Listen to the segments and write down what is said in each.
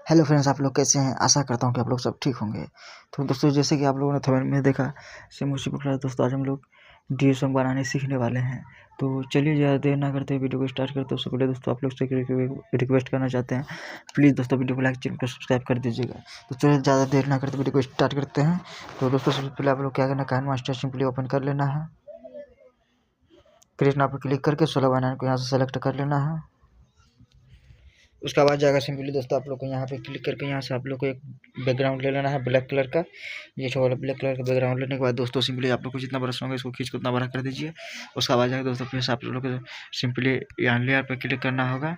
Hello friends, आप लोग कैसे हैं। आशा करता हूं कि आप लोग सब ठीक होंगे। तो दोस्तों, जैसे कि आप लोगों ने थंबनेल में देखा, सेम उसी प्रकार दोस्तों आज हम लोग ड्यू सॉन्ग बनाने सीखने वाले हैं। तो चलिए ज़्यादा देर ना करते हुए वीडियो को स्टार्ट करते हैं। उससे पहले दोस्तों आप लोग से रिक्वेस्ट करना चाहते हैं, प्लीज़ दोस्तों वीडियो को लाइक, चैनल को सब्सक्राइब कर दीजिएगा। तो चलिए ज़्यादा देर ना करते वीडियो को स्टार्ट करते हैं। तो दोस्तों सबसे पहले आप लोग क्या करना है, काइन मास्टर सिंपली ओपन कर लेना है। क्रिएट नाउ पर क्लिक करके 16/9 को यहाँ से सेलेक्ट कर लेना है। उसका बाद जाएगा सिंपली दोस्तों आप लोग को यहाँ पे क्लिक करके यहाँ से आप लोग को एक बैकग्राउंड ले लेना है ब्लैक कलर का। ये छोटा ब्लैक कलर का बैकग्राउंड लेने के बाद दोस्तों सिंपली आप लोग को जितना बड़ा सॉन्ग है इसको खींच को उतना बड़ा कर दीजिए। उसका बाद जाएगा दोस्तों फिर से आप लोग को सिंपली यहाँ लेयर पर क्लिक करना होगा।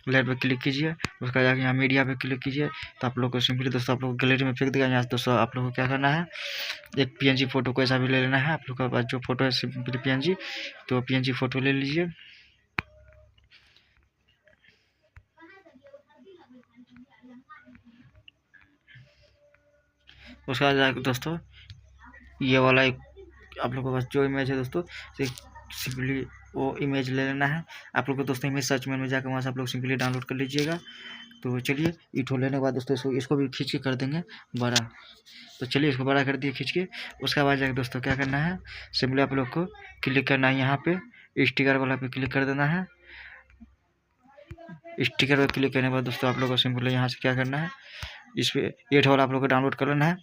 लेयर पर क्लिक कीजिए, उसका जाकर यहाँ मीडिया पर क्लिक कीजिए। तो आप लोग को सिंपली दोस्तों आप लोग गैलरी में फेंक देगा। यहाँ से दोस्तों आप लोग को क्या करना है, एक PNG फोटो को ऐसा भी ले लेना है। आप लोग के पास जो फोटो है सिंपली PNG, तो PNG फोटो ले लीजिए। उसके बाद जाकर दोस्तों ये वाला एक आप लोगों के पास जो इमेज है दोस्तों सिंपली वो इमेज ले लेना है। आप लोग को दोस्तों इमेज सर्च में जाकर वहाँ से आप लोग सिंपली डाउनलोड कर लीजिएगा। तो चलिए इटो लेने के बाद दोस्तों इसको भी खींच के कर देंगे बड़ा। तो चलिए इसको बड़ा कर दिए खींच के। उसके बाद जाकर दोस्तों क्या करना है, सिंपली आप लोग को क्लिक करना है यहाँ पे स्टिकर वाला पे क्लिक कर देना है। स्टिकर पर क्लिक करने के बाद दोस्तों आप लोग को सिंपली यहाँ से क्या करना है, इस पर 8 वाला आप लोग को डाउनलोड कर लेना है।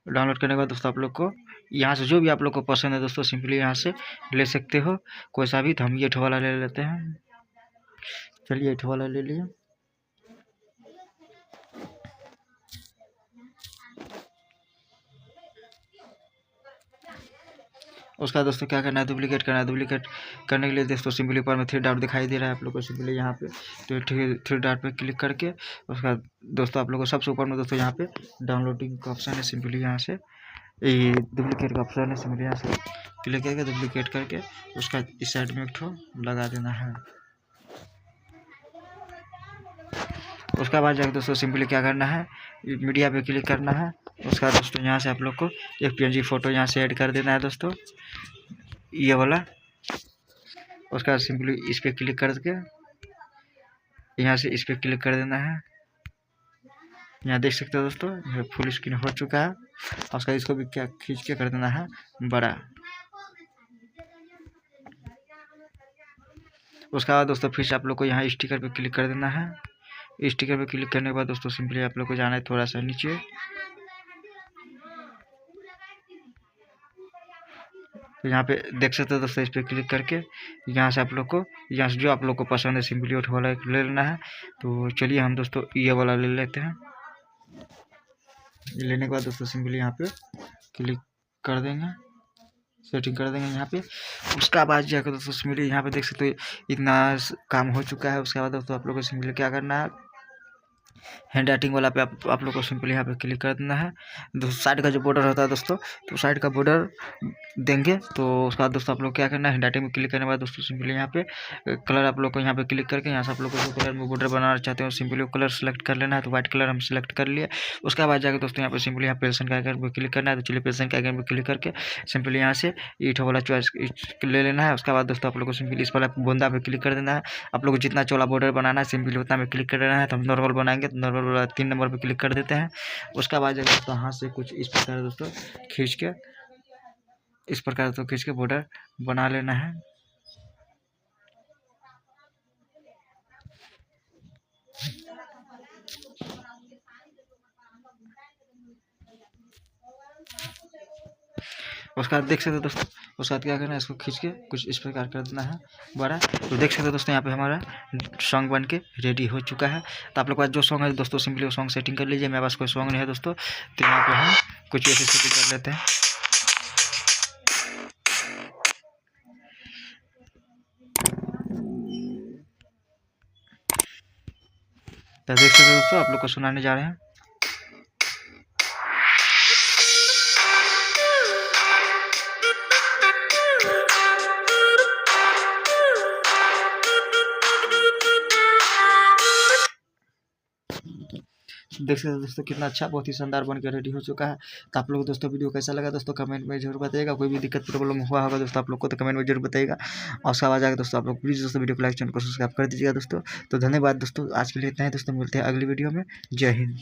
डाउनलोड करने के बाद दोस्तों आप लोग को यहाँ से जो भी आप लोग को पसंद है दोस्तों सिंपली यहाँ से ले सकते हो कोई सा भी। तो हम ये 8 वाला ले लेते हैं। चलिए 8 वाला ले लिए। उसका दोस्तों क्या करना है, डुप्लीकेट करना है। डुप्लीकेट करने के लिए दोस्तों सिंपली ऊपर में 3 डॉट दिखाई दे रहा है आप लोग को सिंपली यहाँ पे। तो 3 डॉट पे क्लिक करके उसका दोस्तों आप लोग को सबसे ऊपर में दोस्तों यहाँ पे डाउनलोडिंग का ऑप्शन है। सिंपली यहाँ से ये डुप्लीकेट का ऑप्शन है, सिंपली यहाँ से क्लिक करके डुप्लीकेट करके उसका इस साइड में एक ठो लगा देना है। उसका बाद जाकर दोस्तों सिंपली क्या करना है, मीडिया पे क्लिक करना है। उसका दोस्तों यहाँ से आप लोग को एक PNG फोटो यहाँ से ऐड कर देना है दोस्तों, ये वाला। उसका सिंपली इस पर क्लिक करके यहाँ से इस पर क्लिक कर देना है। यहाँ देख सकते हो दोस्तों फुल स्क्रीन हो चुका है। उसका इसको भी क्या खींच के कर देना है बड़ा। उसका बाद दोस्तों फिर से आप लोग को यहाँ स्टिकर पे क्लिक कर देना है। स्टिकर पे क्लिक करने के बाद दोस्तों सिंपली आप लोग को जाना है थोड़ा सा नीचे। तो यहाँ पे देख सकते हो दोस्तों इस पर क्लिक करके यहाँ से आप लोग को यहाँ से जो आप लोग को पसंद है सिंपली 8 वाला ले लेना है। तो चलिए हम दोस्तों ये वाला ले लेते हैं। ये लेने के बाद दोस्तों सिंपली यहाँ पे क्लिक कर देंगे, सेटिंग कर देंगे यहाँ पे। उसका बाद जाकर दोस्तों सिंपली यहाँ पे देख सकते हो इतना काम हो चुका है। उसके बाद दोस्तों आप लोग को सिंपली क्या करना है, हैंड राइटिंग वाला पे आप लोग को सिंपली यहाँ पे क्लिक कर देना है। दोस्तों साइड का जो बॉर्डर होता है दोस्तों, तो साइड का बॉर्डर देंगे। तो उसका बाद दोस्तों आप लोग क्या करना है, हैंड राइटिंग में क्लिक करने के बाद दोस्तों सिंपली यहाँ पे कलर आप लोग को यहाँ पे क्लिक करके यहाँ से आप लोग को जो कलर में बॉर्डर बनाना चाहते हो सिंपली वो कलर सेलेक्ट कर लेना है। तो व्हाइट कलर हम सेलेक्ट कर लिए। उसके बाद जाकर दोस्तों यहाँ पे सिंपली यहाँ पेंसिल का आइकन पर क्लिक करना है। तो चलिए पेंसिल के आइकन पर क्लिक करके सिंपली यहाँ से ईट वाला चॉइस ले लेना है। उसके बाद दोस्तों आप लोग को सिंपली इस वाला बूंदा पे क्लिक कर देना है। आप लोग को जितना चौड़ा बॉर्डर बनाना है सिंपली उतना में क्लिक कर देना है। तो हम नॉर्मल बनाएंगे तो नॉर्मल वाला 3 नंबर पे क्लिक कर देते हैं। उसका बाद जाकर दोस्तों हाथ से कुछ इस प्रकार दोस्तों खींच के इस प्रकार तो खींच के बॉर्डर बना लेना है। उसका देख सकते हो दोस्तों, उसका क्या करना है, इसको खींच के कुछ इस प्रकार कर देना है बड़ा। तो देख सकते हो दोस्तों यहाँ पे हमारा सॉन्ग बन के रेडी हो चुका है। तो आप लोग के पास जो सॉन्ग है दोस्तों सिंपली वो सॉन्ग सेटिंग कर लीजिए। मेरे पास कोई सॉन्ग नहीं है दोस्तों, तो यहाँ पे हम कुछ ऐसे सेटिंग कर लेते हैं। तो देख सकते हो दोस्तों आप लोग को सुनाने जा रहे हैं। देख सकते हो दोस्तों कितना अच्छा बहुत ही शानदार बन के रेडी हो चुका है। तो आप लोग दोस्तों वीडियो कैसा लगा दोस्तों कमेंट में जरूर बताइएगा। कोई भी दिक्कत प्रॉब्लम हुआ होगा दोस्तों आप लोग को तो कमेंट में जरूर बताइएगा। और उसके बाद आगे दोस्तों आप लोग प्लीज़ दोस्तों वीडियो को लाइक चैनल को सब्सक्राइब कर दीजिएगा दोस्तों। तो धन्यवाद दोस्तों, आज के लिए इतना ही दोस्तों, मिलते हैं अगली वीडियो में। जय हिंद।